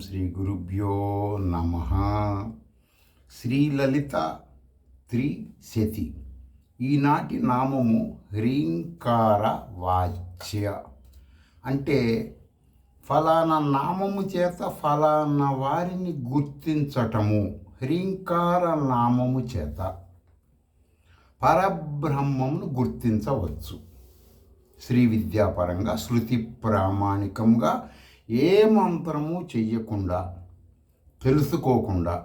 శ్రీ గురుభ్యో నమ. శ్రీలలిత త్రిశతి. ఈనాటి నామము హ్రీంకార వాచ్య. అంటే ఫలానా నామము చేత ఫలానా వారిని గుర్తించటము. హ్రీంకార నామము చేత పరబ్రహ్మమును గుర్తించవచ్చు. శ్రీ విద్యాపరంగా శృతి ప్రామాణికంగా ఏ మంత్రము చెయ్యకుండా, తెలుసుకోకుండా,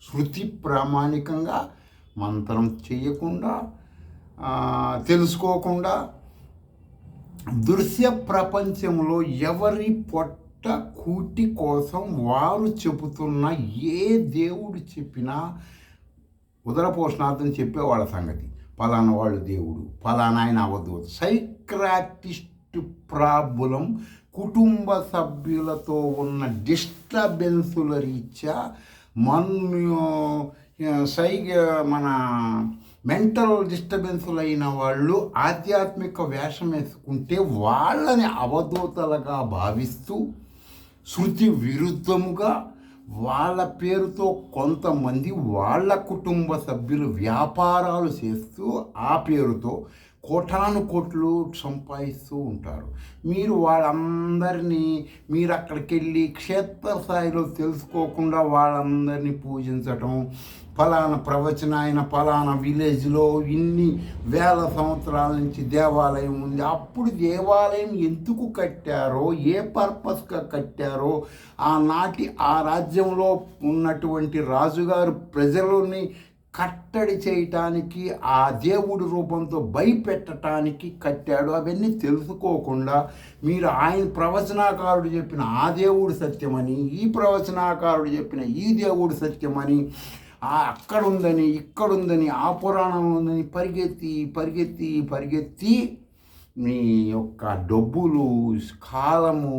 శృతి ప్రామాణికంగా మంత్రం చెయ్యకుండా, తెలుసుకోకుండా దృశ్య ప్రపంచంలో ఎవరి పొట్ట కూటి కోసం వారు చెబుతున్న ఏ దేవుడు చెప్పినా ఉదరపోషణార్థం చెప్పేవాళ్ళ సంగతి. ఫలానా వాళ్ళు దేవుడు, ఫలానా ఆయన అవధూత. సైక్రాటిస్ట్ ప్రాబ్లం కుటుంబ సభ్యులతో ఉన్న డిస్టర్బెన్సుల రీత్యా మన మెంటల్ డిస్టర్బెన్సులు అయిన వాళ్ళు ఆధ్యాత్మిక వేషం వేసుకుంటే వాళ్ళని అవధూతలుగా భావిస్తూ శృతి విరుద్ధముగా వాళ్ళ పేరుతో కొంతమంది వాళ్ళ కుటుంబ సభ్యులు వ్యాపారాలు చేస్తూ ఆ పేరుతో కోటాను కోట్లు సంపాదిస్తూ ఉంటారు. మీరు వాళ్ళందరినీ మీరు అక్కడికి వెళ్ళి క్షేత్రస్థాయిలో తెలుసుకోకుండా వాళ్ళందరినీ పూజించటం, ఫలానా ప్రవచన ఫలానా విలేజ్లో ఇన్ని వేల సంవత్సరాల నుంచి దేవాలయం ఉంది, అప్పుడు దేవాలయం ఎందుకు కట్టారో, ఏ పర్పస్గా కట్టారో, ఆనాటి ఆ రాజ్యంలో ఉన్నటువంటి రాజుగారు ప్రజలని కట్టడి చేయటానికి, ఆ దేవుడి రూపంతో భయపెట్టడానికి కట్టాడు. అవన్నీ తెలుసుకోకుండా మీరు ఆయన ప్రవచనాకారుడు చెప్పిన ఆ దేవుడు సత్యమని, ఈ ప్రవచనాకారుడు చెప్పిన ఈ దేవుడు సత్యమని, అక్కడ ఉందని ఇక్కడుందని ఆ పురాణం ఉందని పరిగెత్తి మీ యొక్క డబ్బులు, కాలము,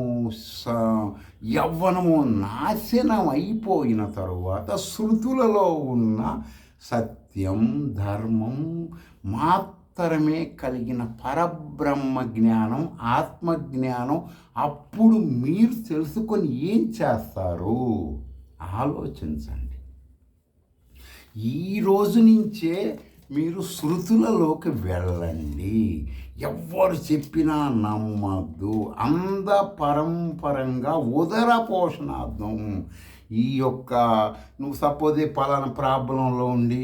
యవ్వనము నాశనం అయిపోయిన తరువాత శృతులలో ఉన్న సత్యం, ధర్మం మాత్రమే కలిగిన పరబ్రహ్మ జ్ఞానం, ఆత్మజ్ఞానం అప్పుడు మీరు తెలుసుకొని ఏం చేస్తారు ఆలోచించండి. ఈ రోజు నుంచే మీరు శృతులలోకి వెళ్ళండి. ఎవ్వరు చెప్పినా నమ్మద్దు. అంద పరంపరంగా ఉదర పోషణార్థం ఈ యొక్క నువ్వు సపోజ్ పలానా ప్రాబ్లంలో ఉండి,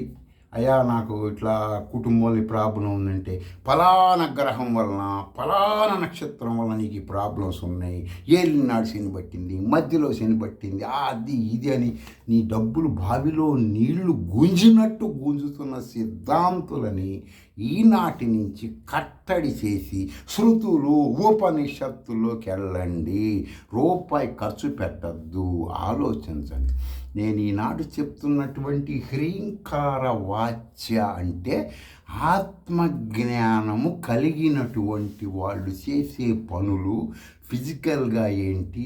అయ్యా నాకు ఇట్లా కుటుంబంలో ప్రాబ్లం ఉందంటే ఫలానా గ్రహం వలన ఫలానా నక్షత్రం వలన నీకు ఈ ప్రాబ్లమ్స్ ఉన్నాయి, ఏలినాడు శని పట్టింది, మధ్యలో శని పట్టింది, అది ఇది అని నీ డబ్బులు బావిలో నీళ్లు గుంజినట్టు గుంజుతున్న సిద్ధాంతులని ఈనాటి నుంచి కట్టడి చేసి శృతులు ఉపనిషత్తుల్లోకి వెళ్ళండి. రూపాయి ఖర్చు పెట్టద్దు. ఆలోచించండి. నేను ఈనాడు చెప్తున్నటువంటి హ్రీంకార వాచ్య అంటే ఆత్మజ్ఞానము కలిగినటువంటి వాళ్ళు చేసే పనులు ఫిజికల్గా ఏంటి,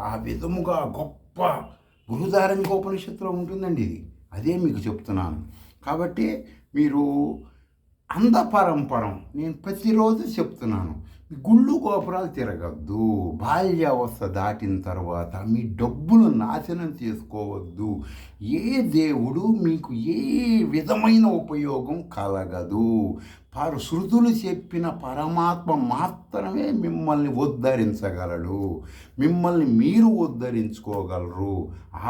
ఆ విధముగా గొప్ప బృహదారణ్యోపనిషత్తులో ఉంటుందండి ఇది. అదే మీకు చెప్తున్నాను. కాబట్టి మీరు అంధపరంపరం నేను ప్రతిరోజు చెప్తున్నాను. గుళ్ళు గోపురాలు తిరగద్దు. బాల్యావస్థ దాటిన తర్వాత మీ డబ్బులు నాశనం చేసుకోవద్దు. ఏ దేవుడు మీకు ఏ విధమైన ఉపయోగం కలగదు. శృతులు చెప్పిన పరమాత్మ మాత్రమే మిమ్మల్ని ఉద్ధరించగలడు. మిమ్మల్ని మీరు ఉద్ధరించుకోగలరు.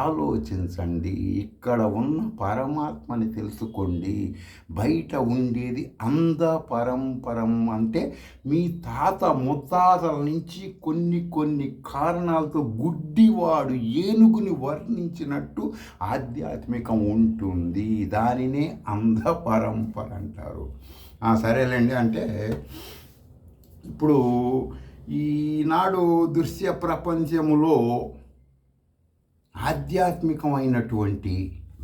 ఆలోచించండి. ఇక్కడ ఉన్న పరమాత్మని తెలుసుకోండి. బయట ఉండేది అంధ పరంపరం అంటే మీ తాత ముత్తాతల నుంచి కొన్ని కారణాలతో గుడ్డివాడు ఏనుగుని వర్ణించినట్టు ఆధ్యాత్మికం ఉంటుంది. దానినే అంధ పరంపర అంటారు. సరేలేండి. అంటే ఇప్పుడు ఈనాడు దృశ్య ప్రపంచములో ఆధ్యాత్మికమైనటువంటి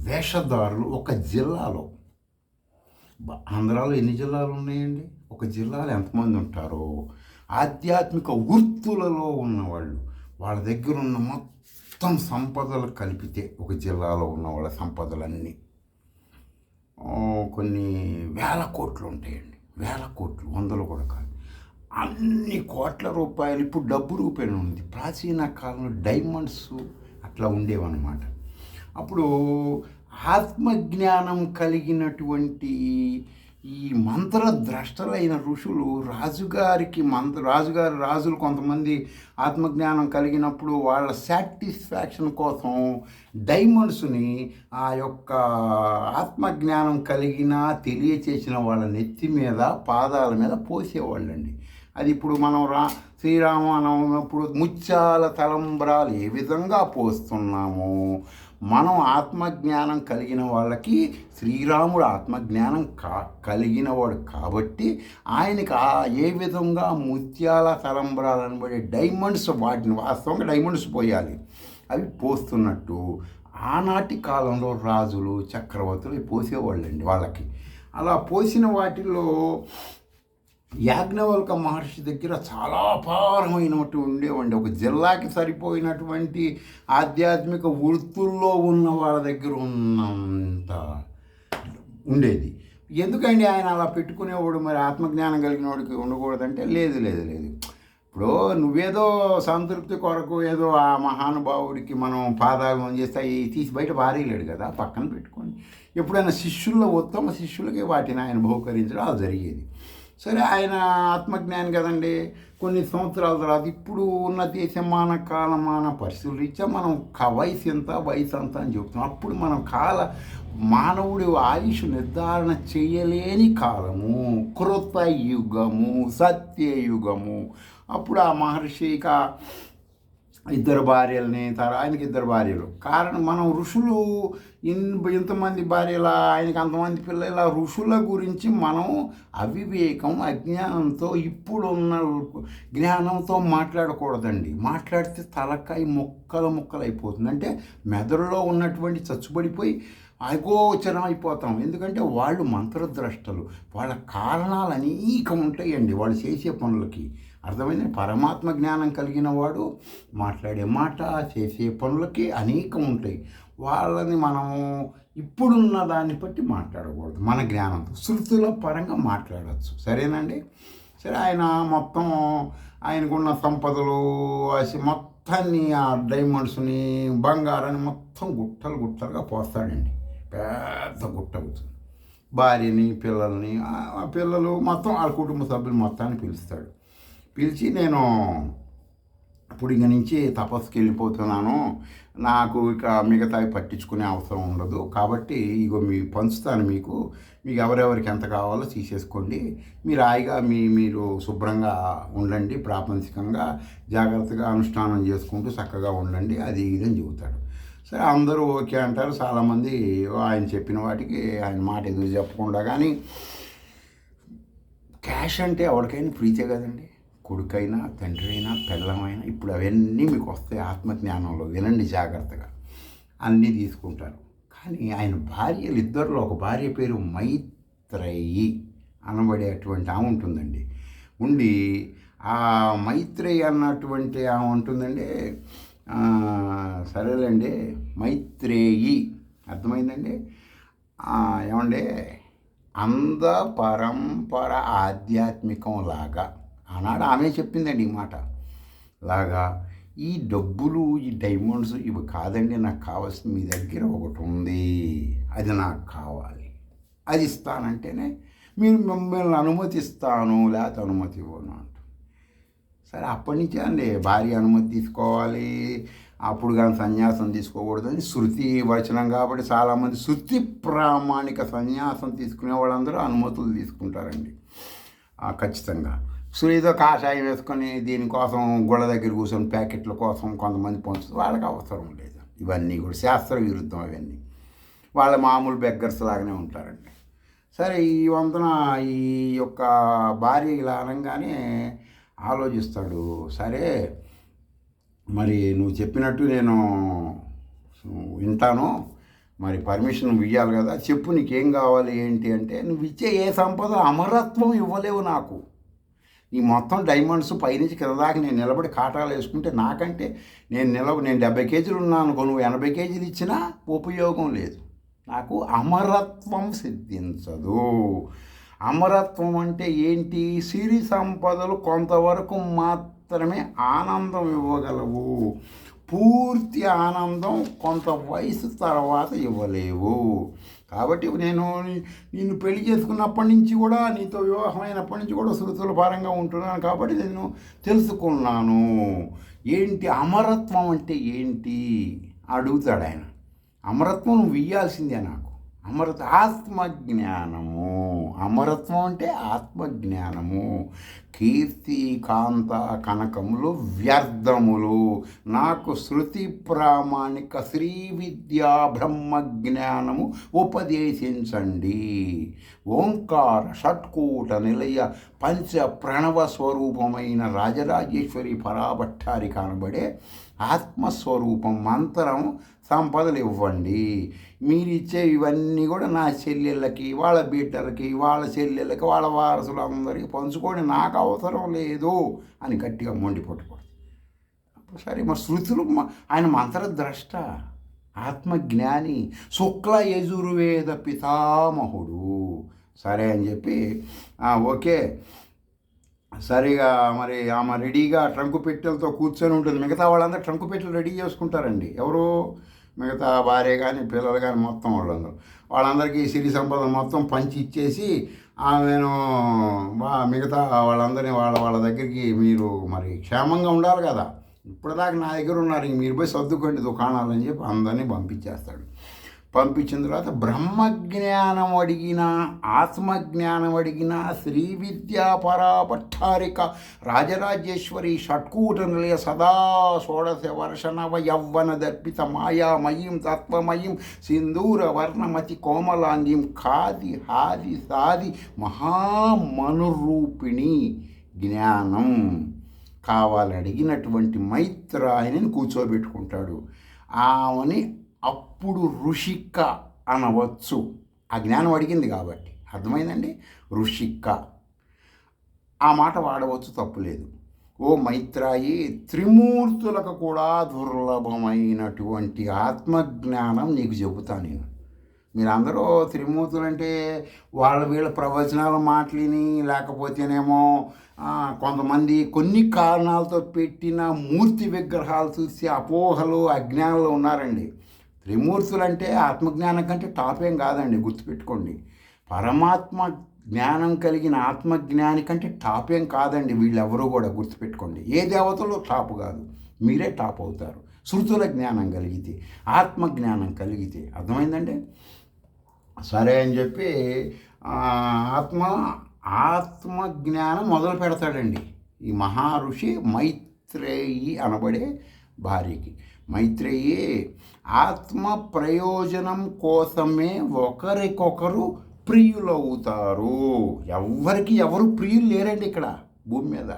వేషధారులు ఒక జిల్లాలో, ఆంధ్రాలో ఎన్ని జిల్లాలు ఉన్నాయండి? ఒక జిల్లాలో ఎంతమంది ఉంటారో ఆధ్యాత్మిక వృత్తులలో ఉన్నవాళ్ళు, వాళ్ళ దగ్గర ఉన్న మొత్తం సంపదలు కలిపితే ఒక జిల్లాలో ఉన్న వాళ్ళ సంపదలన్నీ కొన్ని వేల కోట్లు ఉంటాయండి. వేల కోట్లు, వందలు కూడా కాదు. అన్ని కోట్ల రూపాయలు ఇప్పుడు డబ్బు రూపాయలు ఉంది. ప్రాచీన కాలంలో డైమండ్స్ అట్లా ఉండేవన్నమాట. అప్పుడు ఆత్మజ్ఞానం కలిగినటువంటి ఈ మంత్రద్రష్టలైన ఋషులు రాజులు కొంతమంది ఆత్మజ్ఞానం కలిగినప్పుడు వాళ్ళ సాటిస్ఫాక్షన్ కోసం డైమండ్స్ని ఆ యొక్క ఆత్మజ్ఞానం తెలియచేసిన వాళ్ళ నెత్తి మీద పాదాల మీద పోసేవాళ్ళండి. అది ఇప్పుడు మనం శ్రీరామనవమి అప్పుడు ముత్యాల తలంబ్రాలు ఏ విధంగా పోస్తున్నామో మనం ఆత్మజ్ఞానం కలిగిన వాళ్ళకి శ్రీరాముడు ఆత్మజ్ఞానం కలిగినవాడు కాబట్టి ఆయనకి ఏ విధంగా ముత్యాల తలంబ్రాలు అనబడే డైమండ్స్, వాటిని వాస్తవంగా డైమండ్స్ పోయాలి, అవి పోస్తున్నట్టు ఆనాటి కాలంలో రాజులు చక్రవర్తులు పోసేవాళ్ళండి వాళ్ళకి. అలా పోసిన వాటిల్లో యాజ్ఞవల్క మహర్షి దగ్గర చాలా అపారమైనట్టు ఉండేవండి. ఒక జిల్లాకి సరిపోయినటువంటి ఆధ్యాత్మిక వృత్తుల్లో ఉన్న వాళ్ళ దగ్గర ఉన్నంత ఉండేది. ఎందుకండి ఆయన అలా పెట్టుకునేవాడు? మరి ఆత్మజ్ఞానం కలిగిన వాడికి ఉండకూడదంటే లేదు. ఇప్పుడు నువ్వేదో సంతృప్తి కొరకు ఏదో ఆ మహానుభావుడికి మనం పాదాభిమం చేస్తే తీసి బయట పారేయలేడు కదా, పక్కన పెట్టుకొని ఎప్పుడైనా ఉత్తమ శిష్యులకి వాటిని ఆయన బహుకరించడం అది జరిగేది. సరే, ఆయన ఆత్మజ్ఞాని కదండి. కొన్ని సంవత్సరాల తర్వాత ఇప్పుడు ఉన్న దేశమాన కాలమాన పరిస్థితులు రీత్యా మనం వయసు అంత అని చెప్తున్నాం. అప్పుడు మనం మానవుడి ఆయుష్ నిర్ధారణ చేయలేని కాలము, కృతయుగము, సత్యయుగము. అప్పుడు ఆ మహర్షి ఇద్దరు భార్యలని, ఆయనకి ఇద్దరు భార్యలు. కారణం మనం ఋషులు ఇంతమంది భార్యల, ఆయనకి అంతమంది పిల్లల ఋషుల గురించి మనం అవివేకం, అజ్ఞానంతో ఇప్పుడున్న జ్ఞానంతో మాట్లాడకూడదండి. మాట్లాడితే తలకాయ ముక్కలు అయిపోతుంది. అంటే మెదడులో ఉన్నటువంటి చచ్చుబడిపోయి అగోచరం అయిపోతాం. ఎందుకంటే వాళ్ళు మంత్రద్రష్టలు, వాళ్ళ కారణాలు అనేకం ఉంటాయండి వాళ్ళు చేసే పనులకి. అర్థమైంది? పరమాత్మ జ్ఞానం కలిగిన వాడు మాట్లాడే మాట, చేసే పనులకి అనేకం ఉంటాయి. వాళ్ళని మనం ఇప్పుడున్న దాన్ని బట్టి మాట్లాడకూడదు. మన జ్ఞానంతో శృతుల పరంగా మాట్లాడవచ్చు. సరేనండి? సరే, ఆయన మొత్తం ఆయనకున్న సంపదలు మొత్తాన్ని, ఆ డైమండ్స్ని, బంగారాన్ని మొత్తం గుట్టలుగా పోస్తాడండి. పెద్ద గుట్ట అవుతుంది. భార్యని, పిల్లల్ని, ఆ పిల్లలు మొత్తం ఆ కుటుంబ సభ్యులు మొత్తాన్ని పిలిచి నేను ఇప్పుడు ఇక నుంచి తపస్సుకి వెళ్ళిపోతున్నాను, నాకు ఇక మిగతావి పట్టించుకునే అవసరం ఉండదు, కాబట్టి ఇగో పంచుతాను, మీకు ఎవరెవరికి ఎంత కావాలో తీసేసుకోండి, మీరు హాయిగా మీరు శుభ్రంగా ఉండండి, ప్రాపంచికంగా జాగ్రత్తగా అనుష్ఠానం చేసుకుంటూ చక్కగా ఉండండి, అది ఇదని చెబుతాడు. సరే, అందరూ ఓకే అంటారు. చాలామంది ఆయన చెప్పిన వాటికి ఆయన మాట ఎదురు చెప్పకుండా. కానీ క్యాష్ అంటే ఎవరికైనా ప్రీతే కదండి. కొడుకైనా, తండ్రి అయినా, పెళ్ళమైనా, ఇప్పుడు అవన్నీ మీకు వస్తాయి ఆత్మజ్ఞానంలో. వినండి జాగ్రత్తగా, అన్నీ తీసుకుంటారు. కానీ ఆయన భార్యలు ఇద్దరిలో ఒక భార్య పేరు మైత్రేయి అనబడేటువంటి ఆమె ఉంటుందండి. ఉండి ఆ మైత్రేయి అన్నటువంటి ఆమె ఉంటుందండి. సరేలేండి, మైత్రేయి అర్థమైందండి. ఏమంటే అంద పరంపర ఆధ్యాత్మికం లాగా ఆనాడు ఆమె చెప్పిందండి ఈ మాట. లాగా ఈ డబ్బులు, ఈ డైమండ్స్ ఇవి కాదండి నాకు కావాల్సింది, మీ దగ్గర ఒకటి ఉంది, అది నాకు కావాలి, అది ఇస్తానంటేనే మిమ్మల్ని అనుమతిస్తాను, లేకపోతే అనుమతి ఇవ్వను అంట. సరే, అప్పటి నుంచే అండి భార్య అనుమతి తీసుకోవాలి, అప్పుడు కానీ సన్యాసం తీసుకోకూడదని శృతి వచనం. కాబట్టి చాలామంది శృతి ప్రామాణిక సన్యాసం తీసుకునే వాళ్ళందరూ అనుమతులు తీసుకుంటారండి ఖచ్చితంగా. ఏదో కాషాయం వేసుకొని దీనికోసం గోడ దగ్గర కూర్చొని ప్యాకెట్ల కోసం కొంతమంది పంచుతుంది, వాళ్ళకి అవసరం లేదు. ఇవన్నీ కూడా శాస్త్ర విరుద్ధం. అవన్నీ వాళ్ళ మామూలు బెగ్గర్స్ లాగానే ఉంటారండి. సరే, ఈ వంతన ఈ యొక్క భార్య ఇలా అనగానే ఆలోచిస్తాడు. సరే, మరి నువ్వు చెప్పినట్టు నేను వింటాను, మరి పర్మిషన్ నువ్వు ఇవ్వాలి కదా, చెప్పు నీకేం కావాలి ఏంటి అంటే, నువ్వు ఇచ్చే ఏ సంపద అమరత్వం ఇవ్వలేవు నాకు. ఈ మొత్తం డైమండ్స్ పైనుంచి కింద దాకా నేను నిలబడి కాటాలు వేసుకుంటే నాకంటే నేను 70 కేజీలు ఉన్నాను అనుకో, నువ్వు 80 కేజీలు ఇచ్చినా ఉపయోగం లేదు, నాకు అమరత్వం సిద్ధించదు. అమరత్వం అంటే ఏంటి? సిరి సంపదలు కొంతవరకు మాత్రమే ఆనందం ఇవ్వగలవు. పూర్తి ఆనందం కొంత వయసు తర్వాత ఇవ్వలేవు. కాబట్టి నేను నిన్ను పెళ్లి చేసుకున్నప్పటి నుంచి కూడా, నీతో వివాహమైనప్పటి నుంచి కూడా శృతుల భారంగా ఉంటున్నాను. కాబట్టి నేను తెలుసుకున్నాను ఏంటి అమరత్వం అంటే ఏంటి అడుగుతాడు ఆయన. అమరత్వం నువ్వు ఇయ్యాల్సిందే నాకు. ఆత్మజ్ఞానము. అమరత్వం అంటే ఆత్మజ్ఞానము. కీర్తి కాంత కనకములు వ్యర్థములు, నాకు శృతి ప్రామాణిక శ్రీ విద్యా బ్రహ్మజ్ఞానము ఉపదేశించండి. ఓంకార షట్కూట నిలయ పంచ ప్రణవ స్వరూపమైన రాజరాజేశ్వరి పరాభట్టారి కనబడే ఆత్మస్వరూపం మంత్రం సంపదలు ఇవ్వండి. మీరిచ్చే ఇవన్నీ కూడా నా చెల్లెళ్ళకి, వాళ్ళ బిడ్డలకి, వాళ్ళ చెల్లెళ్ళకి, వాళ్ళ వారసులందరికీ పంచుకొని నాకు అవసరం లేదు అని గట్టిగా మొండిపట్టుకోడు. సరే మరి శృతులు, ఆయన మంత్రద్రష్ట, ఆత్మజ్ఞాని, శుక్ల యజుర్వేద పితామహుడు. సరే అని చెప్పి ఓకే సరిగా మరి ఆమె రెడీగా ట్రంకు పెట్టెలతో కూర్చొని ఉంటుంది. మిగతా వాళ్ళందరూ ట్రంకు పెట్టెలు రెడీ చేసుకుంటారండి. ఎవరు? మిగతా భార్య కానీ పిల్లలు కానీ మొత్తం వాళ్ళందరికీ సిరి సంపద మొత్తం పంచి ఇచ్చేసి ఆమెను మిగతా వాళ్ళందరినీ వాళ్ళ దగ్గరికి, మీరు మరి క్షేమంగా ఉండాలి కదా, ఇప్పటిదాకా నా దగ్గర ఉన్నారు, మీరు పోయి సర్దుకోండి దుకాణాలని చెప్పి అందరినీ పంపించేస్తాడు. పంపించిన తర్వాత బ్రహ్మజ్ఞానం అడిగిన, ఆత్మజ్ఞానం అడిగిన శ్రీ విద్యా పరాభట్టారిక రాజరాజేశ్వరి షట్కూట నిలయ సదా షోడశ వర్ష నవ యవ్వన దర్పిత మాయామయీం తత్వమయీం సింధూర వర్ణమతి కోమలాంగీం ఖాది హాది సాది మహామనురూపిణి జ్ఞానం కావాలని అడిగినటువంటి మైత్రాయని కూర్చోబెట్టుకుంటాడు. ఆమెని అప్పుడు ఋషిక అనవచ్చు. ఆ జ్ఞానం అడిగింది కాబట్టి. అర్థమైందండి? ఋషిక ఆ మాట వాడవచ్చు, తప్పులేదు. ఓ మైత్రాయి, త్రిమూర్తులకు కూడా దుర్లభమైనటువంటి ఆత్మజ్ఞానం నీకు చెబుతా నేను. మీరందరూ త్రిమూర్తులంటే వీళ్ళ ప్రవచనాలు మాటలిని, లేకపోతేనేమో కొంతమంది కొన్ని కారణాలతో పెట్టిన మూర్తి విగ్రహాలు చూసి అపోహలు అజ్ఞానంలో ఉన్నారండి. త్రిమూర్తులంటే ఆత్మజ్ఞానం కంటే టాప్ ఏం కాదండి, గుర్తుపెట్టుకోండి. పరమాత్మ జ్ఞానం కలిగిన ఆత్మజ్ఞాని కంటే టాప్ ఏం కాదండి వీళ్ళెవరూ కూడా, గుర్తుపెట్టుకోండి. ఏ దేవతలు టాప్ కాదు, మీరే టాప్ అవుతారు శృతుల జ్ఞానం కలిగితే, ఆత్మజ్ఞానం కలిగితే. అర్థమైందండి? సరే అని చెప్పి ఆత్మజ్ఞానం మొదలు పెడతాడండి ఈ మహర్షి మైత్రేయి అనబడే భార్యకి. మైత్రేయి ఆత్మ ప్రయోజనం కోసమే ఒకరికొకరు ప్రియులవుతారు. ఎవరికి ఎవరు ప్రియులు లేరండి ఇక్కడ భూమి మీద.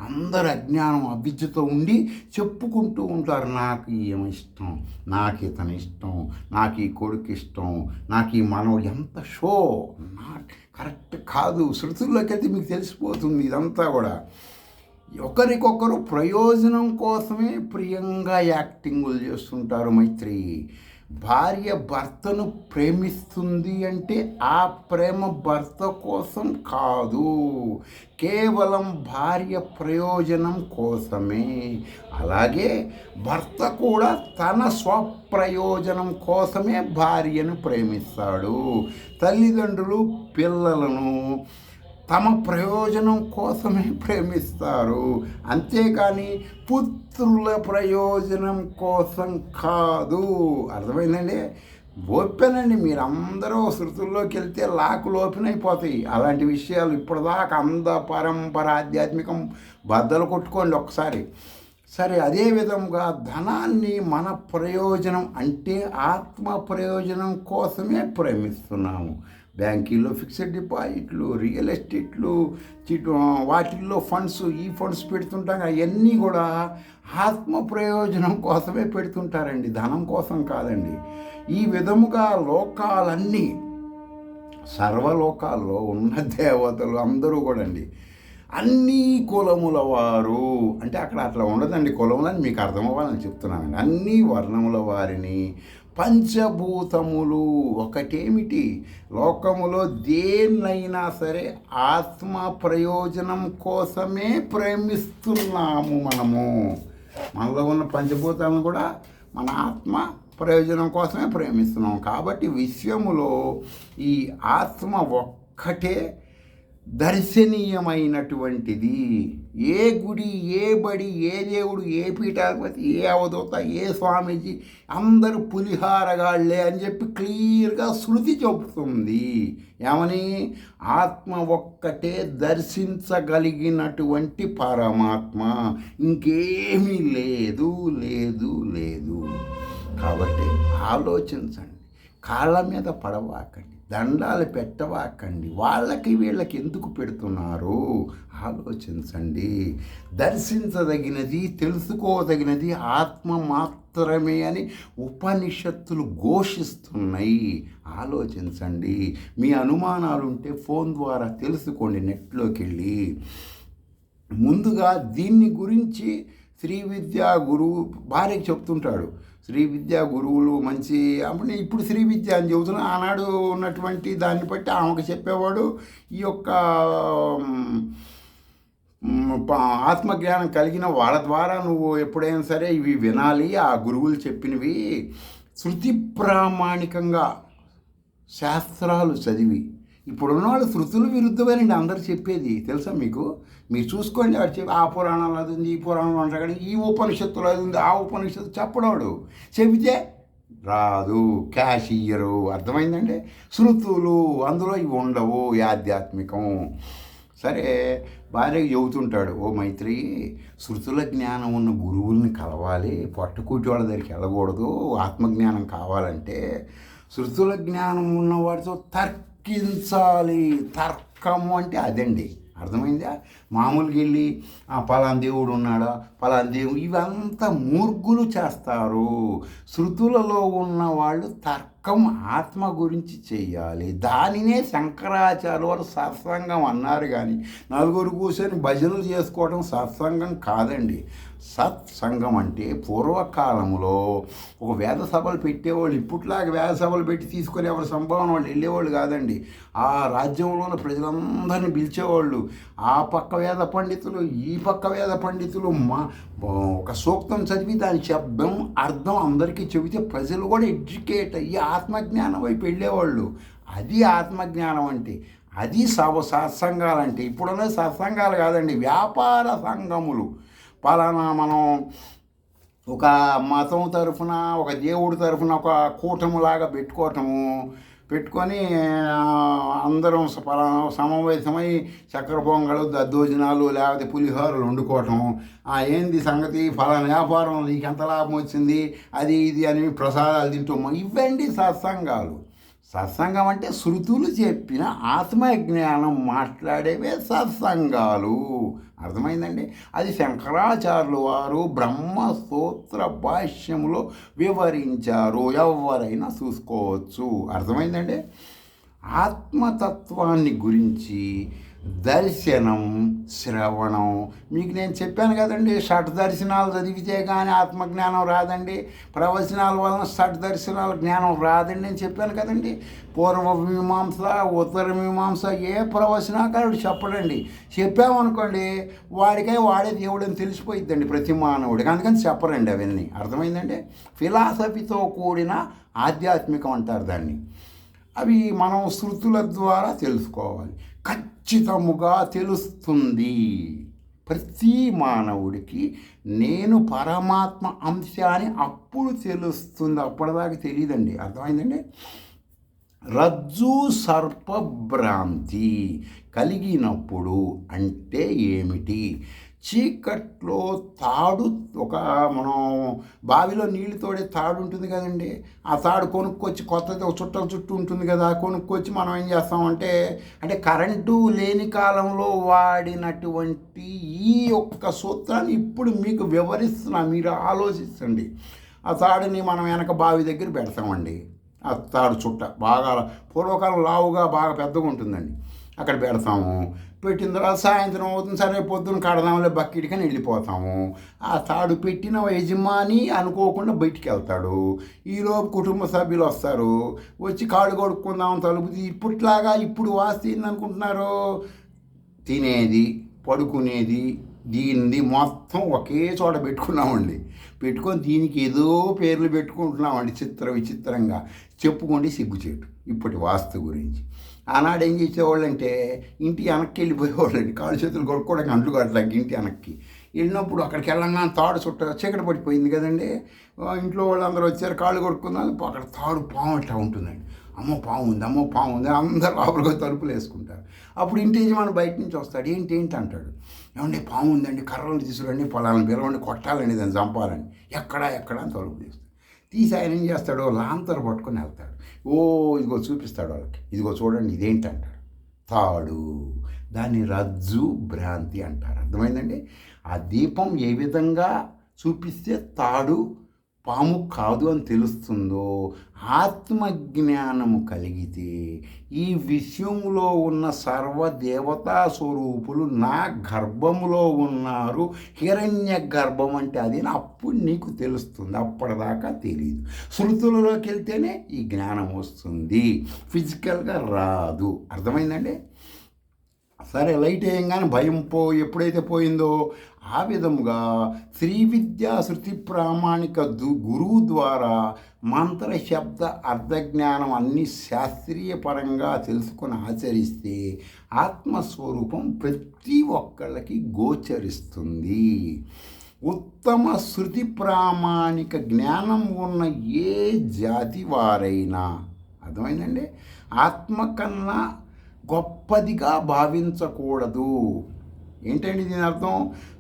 అందరు అజ్ఞానం అవిద్యతో ఉండి చెప్పుకుంటూ ఉంటారు, నాకు ఏమిష్టం, నాకు ఇతను ఇష్టం, నాకు ఈ కొడుకు ఇష్టం, నాకు ఈ మనవుడు. ఎంత షో, కరెక్ట్ కాదు. శృతుల్లోకి వెళ్తే మీకు తెలిసిపోతుంది ఇదంతా కూడా. ఒకరికొకరు ప్రయోజనం కోసమే ప్రియంగా యాక్టింగులు చేస్తుంటారు. మైత్రేయి భార్య భర్తను ప్రేమిస్తుంది అంటే ఆ ప్రేమ భర్త కోసం కాదు, కేవలం భార్య ప్రయోజనం కోసమే. అలాగే భర్త కూడా తన స్వప్రయోజనం కోసమే భార్యను ప్రేమిస్తాడు. తల్లిదండ్రులు పిల్లలను తమ ప్రయోజనం కోసమే ప్రేమిస్తారు, అంతేకాని పుత్రుల ప్రయోజనం కోసం కాదు. అర్థమైందండి? ఓపెనండి. మీరందరూ శృతుల్లోకి వెళ్తే లాకులు ఓపెన్ అయిపోతాయి. అలాంటి విషయాలు ఇప్పటిదాకా పరంపర ఆధ్యాత్మికం బద్దలు కొట్టుకోండి ఒకసారి. సరే, అదే విధంగా ధనాన్ని మన ప్రయోజనం అంటే ఆత్మ ప్రయోజనం కోసమే ప్రేమిస్తున్నాము. బ్యాంకీల్లో ఫిక్స్డ్ డిపాజిట్లు, రియల్ ఎస్టేట్లు, వాటిల్లో ఫండ్స్, ఈ ఫండ్స్ పెడుతుంటాం. అవన్నీ కూడా ఆత్మ ప్రయోజనం కోసమే పెడుతుంటారండి, ధనం కోసం కాదండి. ఈ విధముగా లోకాలన్నీ, సర్వలోకాల్లో ఉన్న దేవతలు అందరూ కూడా అండి అన్ని కులముల వారు, అంటే అక్కడ అట్లా ఉండదండి కులములని మీకు అర్థమవ్వాలని చెప్తున్నానండి. అన్ని వర్ణముల వారిని, పంచభూతములు ఒకటేమిటి, లోకములో దేన్నైనా సరే ఆత్మ ప్రయోజనం కోసమే ప్రేమిస్తున్నాము మనము. మనలో ఉన్న పంచభూతాలను కూడా మన ఆత్మ ప్రయోజనం కోసమే ప్రేమిస్తున్నాం. కాబట్టి విశ్వములో ఈ ఆత్మ ఒక్కటే దర్శనీయమైనటువంటిది. ఏ గుడి, ఏ బడి, ఏ దేవుడు, ఏ పీఠాధిపతి, ఏ అవధూత, ఏ స్వామీజీ అందరూ పులిహారగాళ్లే అని చెప్పి క్లియర్గా శృతి చెబుతుంది. ఏమని? ఆత్మ ఒక్కటే దర్శించగలిగినటువంటి పరమాత్మ, ఇంకేమీ లేదు లేదు లేదు. కాబట్టి ఆలోచించండి, కాళ్ళ మీద పడవాకండి, దండాలు పెట్టవాకండి. వాళ్ళకి వీళ్ళకి ఎందుకు పెడుతున్నారు ఆలోచించండి. దర్శించదగినది, తెలుసుకోదగినది ఆత్మ మాత్రమే అని ఉపనిషత్తులు ఘోషిస్తున్నాయి. ఆలోచించండి. మీ అనుమానాలు ఉంటే ఫోన్ ద్వారా తెలుసుకోండి, నెట్లోకి వెళ్ళి. ముందుగా దీన్ని గురించి శ్రీ విద్యా గురువు భార్యకి చెప్తుంటాడు. శ్రీ విద్యా గురువులు మంచి అప్పుడు ఇప్పుడు శ్రీ విద్య అని చెబుతున్నా, ఆనాడు ఉన్నటువంటి దాన్ని బట్టి ఆమెకు చెప్పేవాడు. ఈ యొక్క ఆత్మజ్ఞానం కలిగిన వాళ్ళ ద్వారా నువ్వు ఎప్పుడైనా సరే ఇవి వినాలి, ఆ గురువులు చెప్పినవి శృతి ప్రామాణికంగా శాస్త్రాలు చదివి. ఇప్పుడున్న వాళ్ళు శృతులు విరుద్ధమేనండి అందరు చెప్పేది, తెలుసా మీకు? మీరు చూసుకోండి. వాడు చెప్పి ఆ పురాణంలో అది ఉంది, ఈ పురాణంలో అంటారు, కానీ ఈ ఉపనిషత్తులో అది ఉంది, ఆ ఉపనిషత్తు చెప్పడాడు. చెబితే రాదు, క్యాష్ ఇయ్యరు. అర్థమైందండి? శృతులు అందులో ఇవి ఉండవు, ఆధ్యాత్మికం. సరే, భార్యకి చెబుతుంటాడు, ఓ మైత్రి, శృతుల జ్ఞానం ఉన్న గురువుల్ని కలవాలి, పట్టుకూటి వాళ్ళ దగ్గరికి వెళ్ళకూడదు. ఆత్మజ్ఞానం కావాలంటే శృతుల జ్ఞానం ఉన్న వాడితో తర్కించాలి. తర్కము అంటే అదండి, అర్థమైందా? మామూలుగా వెళ్ళి పలానా దేవుడు ఉన్నాడా, పలానా దేవుడు, ఇవంతా మూర్ఖులు చేస్తారు. శృతులలో ఉన్న వాళ్ళు తర్కం ఆత్మ గురించి చెయ్యాలి. దానినే శంకరాచార్య వారు సత్సంగం అన్నారు. కానీ నలుగురు కూర్చొని భజనలు చేసుకోవడం సత్సంగం కాదండి. సత్సంగం అంటే పూర్వకాలంలో ఒక వేద సభలు పెట్టేవాళ్ళు. ఇప్పట్లాగా వేద సభలు పెట్టి తీసుకొని ఎవరి సంభావన వాళ్ళు వెళ్ళేవాళ్ళు కాదండి. ఆ రాజ్యంలో ఉన్న ప్రజలందరినీ పిలిచేవాళ్ళు. ఆ పక్క వేద పండితులు, ఈ పక్క వేద పండితులు ఒక సూక్తం చదివి దాని శబ్దం అర్థం అందరికీ చెబితే ప్రజలు కూడా ఎడ్యుకేట్ అయ్యి ఆత్మజ్ఞానం వైపు వెళ్ళేవాళ్ళు. అది ఆత్మజ్ఞానం అంటే. అది సత్సంగాలంటే. ఇప్పుడున్న సత్సంగాలు కాదండి, వ్యాపార సంఘములు. పలానా మనం ఒక మతం తరఫున, ఒక దేవుడి తరఫున ఒక కూటములాగా పెట్టుకొని అందరం సమవేశమై చక్కెర పొంగలు, దద్దోజనాలు, లేకపోతే పులిహోరలు వండుకోవటం. ఏంది సంగతి, ఫలానా వ్యాపారం, నీకు ఎంత లాభం వచ్చింది, అది ఇది అని ప్రసాదాలు తింటాము. ఇవండి సత్సంగాలు. సత్సంగం అంటే శృతులు చెప్పిన ఆత్మజ్ఞానం మాట్లాడేవే సత్సంగాలు. అర్థమైందండి? అది శంకరాచార్యులు వారు బ్రహ్మసూత్ర భాష్యములో వివరించారు. ఎవరైనా చూసుకోవచ్చు. అర్థమైందండి? ఆత్మతత్వాన్ని గురించి దర్శనం, శ్రవణం, మీకు నేను చెప్పాను కదండి, షట్ దర్శనాలు చదివితే కానీ ఆత్మజ్ఞానం రాదండి. ప్రవచనాల వలన షట్ దర్శనాల జ్ఞానం రాదండి అని చెప్పాను కదండి. పూర్వ మీమాంస, ఉత్తర మీమాంస ఏ ప్రవచనాకారుడు చెప్పడండి. చెప్పామనుకోండి, వాడే దేవుడు అని తెలిసిపోయిద్దండి ప్రతి మానవుడికి. అందుకని చెప్పరండి అవన్నీ. అర్థమైందండి? ఫిలాసఫీతో కూడిన ఆధ్యాత్మికం అంటారు దాన్ని. అవి మనం శృతుల ద్వారా తెలుసుకోవాలి. ఖచ్చితముగా తెలుస్తుంది ప్రతి మానవుడికి. నేను పరమాత్మ అంశ అని అప్పుడు తెలుస్తుంది, అప్పటిదాకా తెలియదండి. అర్థమైందండి? రజ్జు సర్పభ్రాంతి కలిగినప్పుడు అంటే ఏమిటి? చీకట్లో తాడు, ఒక మనం బావిలో నీళ్ళు తోడే తాడు ఉంటుంది కదండి, ఆ తాడు కొనుక్కొచ్చి కొత్తది ఒక చుట్టల చుట్టూ ఉంటుంది కదా, కొనుక్కొచ్చి మనం ఏం చేస్తామంటే, అంటే కరెంటు లేని కాలంలో వాడినటువంటి ఈ యొక్క సూత్రాన్ని ఇప్పుడు మీకు వివరిస్తున్నా, మీరు ఆలోచించండి. ఆ తాడుని మనం వెనక బావి దగ్గర పెడతామండి. ఆ తాడు చుట్ట బాగా పూర్వకాలం లావుగా బాగా పెద్దగా ఉంటుందండి, అక్కడ పెడతాము. పెట్టిన తర్వాత సాయంత్రం అవుతుంది, సరే పొద్దున్న కడదాంలే బకెట్కని వెళ్ళిపోతాము. ఆ తాడు పెట్టిన యజమాని అనుకోకుండా బయటికి వెళ్తాడు. ఈలోపు కుటుంబ సభ్యులు వస్తారు, వచ్చి కాళ్ళు కొడుక్కుందాం తలుపు. ఇప్పట్లాగా ఇప్పుడు వాస్తు ఏందనుకుంటున్నారు? తినేది, పడుకునేది, దీన్ని మొత్తం ఒకే చోట పెట్టుకున్నామండి. పెట్టుకొని దీనికి ఏదో పేర్లు పెట్టుకుంటున్నామండి విచిత్రంగా. చెప్పుకోండి సిగ్గుచేటు ఇప్పటి వాస్తు గురించి. ఆనాడు ఏం చేసేవాళ్ళంటే ఇంటి వెనక్కి వెళ్ళిపోయేవాళ్ళండి. కాళ్ళు చేతులు కొడుకోవడానికి అంట్లు కట్టలేక ఇంటి వెనక్కి వెళ్ళినప్పుడు అక్కడికి వెళ్ళంగానే తాడు చీకటి పడిపోయింది కదండి. ఇంట్లో వాళ్ళందరూ వచ్చారు, కాళ్ళు కొడుకున్నారు. అక్కడ తాడు పాము అట్లా ఉంటుందండి. అమ్మో పాము ఉంది, అమ్మో పాము ఉంది, అందరూ లోపలికి తలుపులు వేసుకుంటారు. అప్పుడు ఇంటి యజమాని బయట నుంచి వస్తాడు. ఏంటి అంటాడు. ఏమంటే పాము ఉందండి, కర్రలు తీసుకురండి, పొలాలను పిలవండి, కొట్టాలండి, దాన్ని చంపాలని. ఎక్కడా అని తలుపు తీస్తాడు. తీసి ఆయన ఏం చేస్తాడు, లాంతరు పట్టుకొని వెళ్తాడు. ఇదిగో చూపిస్తాడు వాళ్ళకి. ఇదిగో చూడండి ఇదేంటి అంటాడు. తాడు. దాన్ని రజ్జు భ్రాంతి అంటారు. అర్థమైందండి. ఆ దీపం ఏ విధంగా చూపిస్తే తాడు పాము కాదు అని తెలుస్తుందో, ఆత్మజ్ఞానము కలిగితే ఈ విశ్వంలో ఉన్న సర్వదేవతా స్వరూపులు నా గర్భములో ఉన్నారు, హిరణ్య గర్భం అంటే అది అప్పుడు నీకు తెలుస్తుంది. అప్పటిదాకా తెలియదు. శృతులలోకి వెళ్తేనే ఈ జ్ఞానం వస్తుంది, ఫిజికల్గా రాదు. అర్థమైందండి. సరే, లైట్ వేయంగానే భయం ఎప్పుడైతే పోయిందో ఆ విధముగా శ్రీ విద్యా శృతి ప్రామాణిక గురువు ద్వారా మంత్ర శబ్ద అర్థజ్ఞానం అన్ని శాస్త్రీయ పరంగా తెలుసుకొని ఆచరిస్తే ఆత్మస్వరూపం ప్రతి ఒక్కళ్ళకి గోచరిస్తుంది. ఉత్తమ శృతి ప్రామాణిక జ్ఞానం ఉన్న ఏ జాతి వారైనా, అర్థమైందండి, ఆత్మ కన్నా గొప్పదిగా భావించకూడదు. ఏంటండి దీని అర్థం?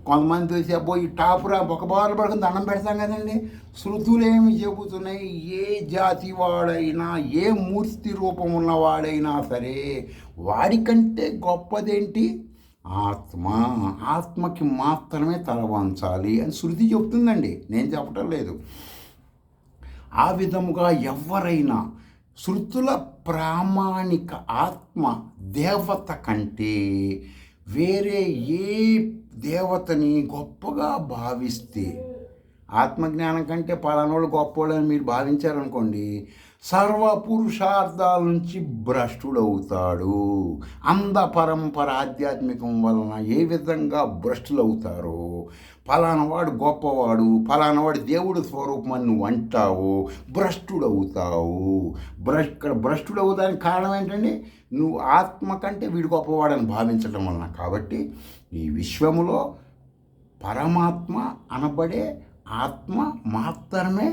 కొంతమంది తెలిసి ఈ టాపురా ఒక బారు పడుకుని దండం పెడతాం కదండి. శృతులేమి చెబుతున్నాయి, ఏ జాతి వాడైనా, ఏ మూర్తి రూపం ఉన్నవాడైనా సరే వాడికంటే గొప్పదేంటి? ఆత్మకి మాత్రమే తల వంచాలి అని శృతి చెప్తుందండి, నేను చెప్పటం లేదు. ఆ విధముగా ఎవరైనా శృతుల ప్రామాణిక ఆత్మ దేవత కంటే వేరే ఏ దేవతని గొప్పగా భావిస్తే, ఆత్మజ్ఞానం కంటే పలానోళ్ళు గొప్పోళ్ళు అని మీరు భావించారనుకోండి, సర్వపురుషార్థాల నుంచి భ్రష్టుడవుతాడు. అంధ పరంపర ఆధ్యాత్మికం వలన ఏ విధంగా భ్రష్టులవుతారో, ఫలానవాడు గొప్పవాడు, ఫలానవాడు దేవుడు స్వరూపం అని నువ్వు అంటావు, భ్రష్టుడవుతావు. ఇక్కడ భ్రష్టుడవుతానికి కారణం ఏంటండి? నువ్వు ఆత్మ కంటే వీడు గొప్పవాడని భావించడం వలన. కాబట్టి ఈ విశ్వములో పరమాత్మ అనబడే ఆత్మ మాత్రమే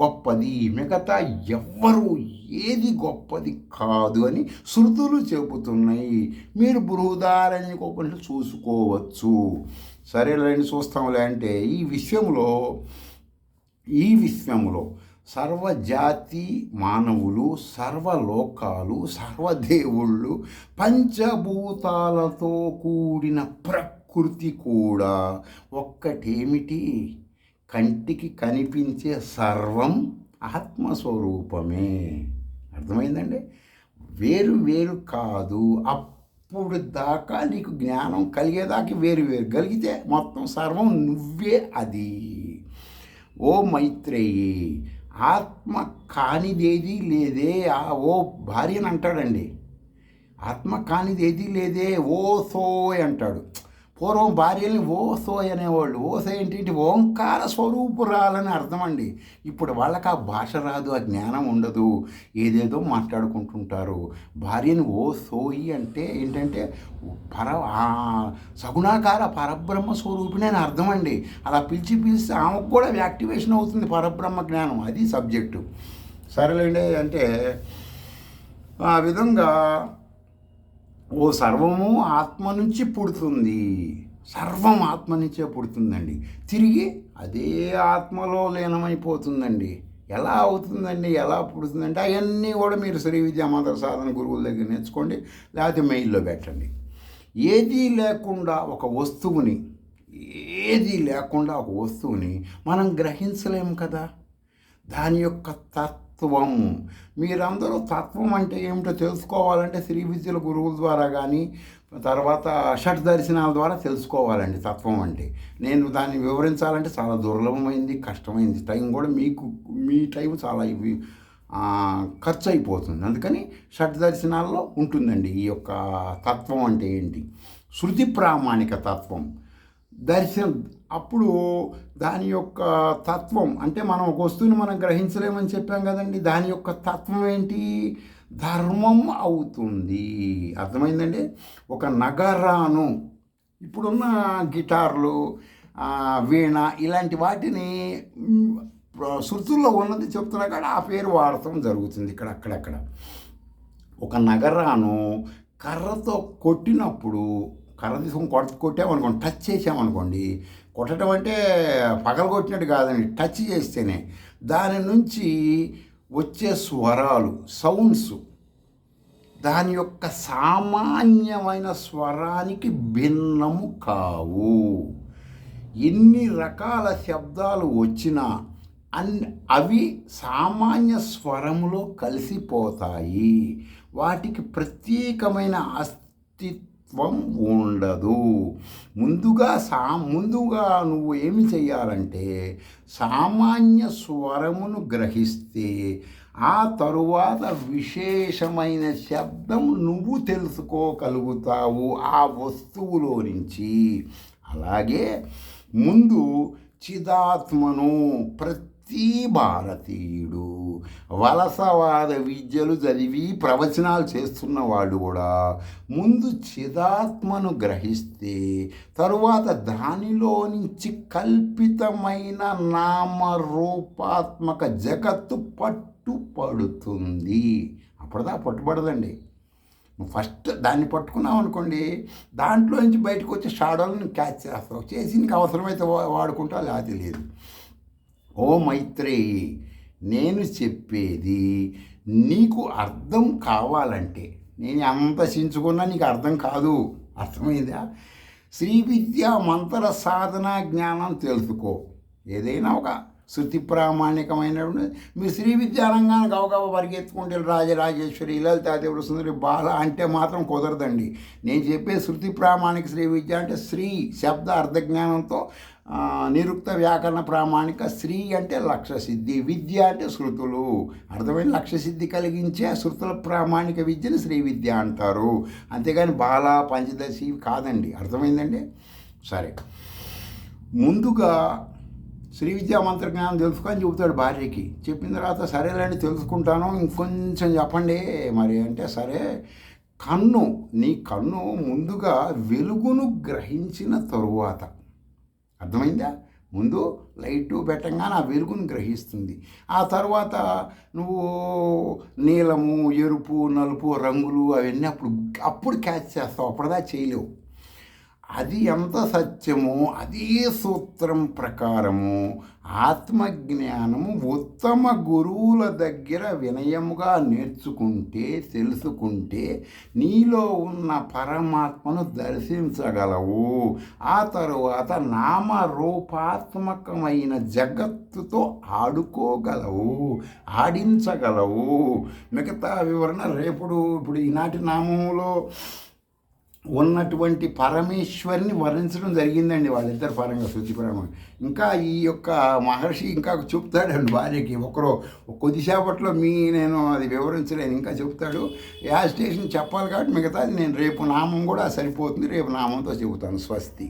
గొప్పది, మిగతా ఎవ్వరూ ఏది గొప్పది కాదు అని శృతులు చెబుతున్నాయి. మీరు బృహదారణ్యకోపనిషత్తు చూసుకోవచ్చు. సరేలేండి, చూస్తాంలే అంటే ఈ విశ్వములో సర్వజాతి మానవులు, సర్వలోకాలు, సర్వదేవుళ్ళు, పంచభూతాలతో కూడిన ప్రకృతి కూడా ఒక్కటేమిటి? కంటికి కనిపించే సర్వం ఆత్మస్వరూపమే. అర్థమైందండి. వేరు వేరు కాదు. అప్పుడు దాకా నీకు జ్ఞానం కలిగేదాకా వేరు కలిగితే మొత్తం సర్వం నువ్వే. అది ఓ మైత్రేయి, ఆత్మ కానిదేది లేదే. ఓ భార్యని అంటాడండి, ఆత్మ కానిదేది లేదే, ఓ సోయ్ అంటాడు. పూర్వం భార్యల్ని ఓసోయ్ అనేవాళ్ళు. ఓసోయ్ ఏంటి? ఓంకార స్వరూపురాలని అర్థం అండి. ఇప్పుడు వాళ్ళకి ఆ భాష రాదు, ఆ జ్ఞానం ఉండదు, ఏదేదో మాట్లాడుకుంటుంటారు. భార్యని ఓసోయి అంటే ఏంటంటే సగుణాకార పరబ్రహ్మ స్వరూపిణి అని అర్థం అండి. అలా పిలిస్తే ఆమెకు కూడా యాక్టివేషన్ అవుతుంది పరబ్రహ్మ జ్ఞానం. అది సబ్జెక్టు. సరేలేండి అంటే ఆ విధంగా ఓ సర్వము ఆత్మ నుంచి పుడుతుంది. సర్వం ఆత్మ నుంచే పుడుతుందండి, తిరిగి అదే ఆత్మలో లీనమైపోతుందండి. ఎలా అవుతుందండి, ఎలా పుడుతుందంటే అవన్నీ కూడా మీరు శ్రీ విద్యా మంత్ర సాధన గురువుల దగ్గర నేర్చుకోండి, లేకపోతే మెయిల్లో పెట్టండి. ఏదీ లేకుండా ఒక వస్తువుని మనం గ్రహించలేము కదా. దాని యొక్క తత్వం, మీరందరూ తత్వం అంటే ఏమిటో తెలుసుకోవాలంటే శ్రీ విద్యల గురువుల ద్వారా కానీ తర్వాత షట్ దర్శనాల ద్వారా తెలుసుకోవాలండి తత్వం అంటే. నేను దాన్ని వివరించాలంటే చాలా దుర్లభమైంది, కష్టమైంది, టైం కూడా మీ టైం చాలా ఖర్చు అయిపోతుంది. అందుకని షట్ దర్శనాల్లో ఉంటుందండి ఈ యొక్క తత్వం అంటే ఏంటి. శృతి ప్రామాణిక తత్వం, దర్శనం అప్పుడు దాని యొక్క తత్వం అంటే మనం ఒక వస్తువుని మనం గ్రహించలేమని చెప్పాం కదండి. దాని యొక్క తత్వం ఏంటి? ధర్మం అవుతుంది. అర్థమైందండి. ఒక నగరాను ఇప్పుడున్న గిటార్లు, వీణ ఇలాంటి వాటిని శృతుల్లో ఉన్నది చెప్తున్నా కానీ ఆ పేరు వాడటం జరుగుతుంది ఇక్కడ అక్కడక్కడ. ఒక నగరాను కర్రతో కొట్టినప్పుడు కర్ర తీసుకొని కొట్టామనుకోండి, టచ్ చేసామనుకోండి, కొట్టడం అంటే పగలగొట్టినట్టు కాదండి, టచ్ చేస్తేనే దాని నుంచి వచ్చే స్వరాలు, సౌండ్స్ దాని యొక్క సామాన్యమైన స్వరానికి భిన్నము కావు. ఎన్ని రకాల శబ్దాలు వచ్చినా అవి సామాన్య స్వరములో కలిసిపోతాయి. వాటికి ప్రత్యేకమైన అస్తిత్వం ఉండదు. ముందుగా నువ్వు ఏమి చేయాలంటే సామాన్య స్వరమును గ్రహిస్తే ఆ తరువాత విశేషమైన శబ్దం నువ్వు తెలుసుకోగలుగుతావు ఆ వస్తువులో నుంచి. అలాగే ముందు చిదాత్మను ప్రతి భారతీయుడు వలసవాద విద్యలు చదివి ప్రవచనాలు చేస్తున్నవాడు కూడా ముందు చిదాత్మను గ్రహిస్తే తరువాత దానిలో నుంచి కల్పితమైన నామరూపాత్మక జగత్తు పట్టుపడుతుంది. అప్పుడుదా పట్టుబడదండి. నువ్వు ఫస్ట్ దాన్ని పట్టుకున్నావు అనుకోండి, దాంట్లో నుంచి బయటకు వచ్చే షాడోలను క్యాచ్ చేస్తావు, చేసి నీకు అవసరమైతే వాడుకుంటావు, లేకపోతే లేదు. ఓ మైత్రేయి, నేను చెప్పేది నీకు అర్థం కావాలంటే, నేను ఎంత చించుకున్నా నీకు అర్థం కాదు. అర్థమైందా? శ్రీ విద్య మంత్ర సాధన జ్ఞానం తెలుసుకో. ఏదైనా ఒక శృతి ప్రామాణికమైనటువంటి మీరు శ్రీ విద్యారంగాన్ని గవగవ పరిగెత్తుకుంటే రాజరాజేశ్వరి, లలితాదేవుడు, సుందరి, బాల అంటే మాత్రం కుదరదండి. నేను చెప్పే శృతి ప్రామాణిక శ్రీ విద్య అంటే శ్రీ శబ్ద అర్థజ్ఞానంతో నిరుక్త వ్యాకరణ ప్రామాణిక. శ్రీ అంటే లక్ష్య సిద్ధి, విద్య అంటే శృతులు, అర్థమైన లక్ష్య సిద్ధి కలిగించే శృతుల ప్రామాణిక విద్యను శ్రీ విద్య అంటారు. అంతేగాని బాల, పంచదశి కాదండి. అర్థమైందండి? సరే, ముందుగా శ్రీ విద్యా మంత్రజ్ఞానం తెలుసుకొని చెబుతాడు భార్యకి. చెప్పిన తర్వాత సరేలేండి తెలుసుకుంటాను, ఇంకొంచెం చెప్పండి మరి అంటే, సరే నీ కన్ను ముందుగా వెలుగును గ్రహించిన తరువాత, అర్థమైందా? ముందు లైటు పెట్టంగానే ఆ వెలుగును గ్రహిస్తుంది. ఆ తర్వాత నువ్వు నీలము, ఎరుపు, నలుపు రంగులు అవన్నీ అప్పుడు క్యాచ్ చేస్తావు, అప్పుడుదా చేయలేవు. అది ఎంత సత్యమో అదే సూత్రం ప్రకారము ఆత్మజ్ఞానము ఉత్తమ గురువుల దగ్గర వినయముగా నేర్చుకుంటే, తెలుసుకుంటే నీలో ఉన్న పరమాత్మను దర్శించగలవు. ఆ తరువాత నామరూపాత్మకమైన జగత్తుతో ఆడుకోగలవు, ఆడించగలవు. మిగతా వివరణ ఇప్పుడు ఈనాటి నామంలో ఉన్నటువంటి పరమేశ్వరిని వర్ణించడం జరిగిందండి వాళ్ళిద్దరు పరంగా, శృతిపరంగా. ఇంకా ఈ యొక్క మహర్షి ఇంకా చెప్తాడండి భార్యకి. కొద్దిసేపట్లో నేను అది వివరించలేను, ఇంకా చెప్తాడు. స్టేషన్ చెప్పాలి కాబట్టి మిగతాది నేను రేపు నామం కూడా సరిపోతుంది, రేపు నామంతో చెబుతాను. స్వస్తి.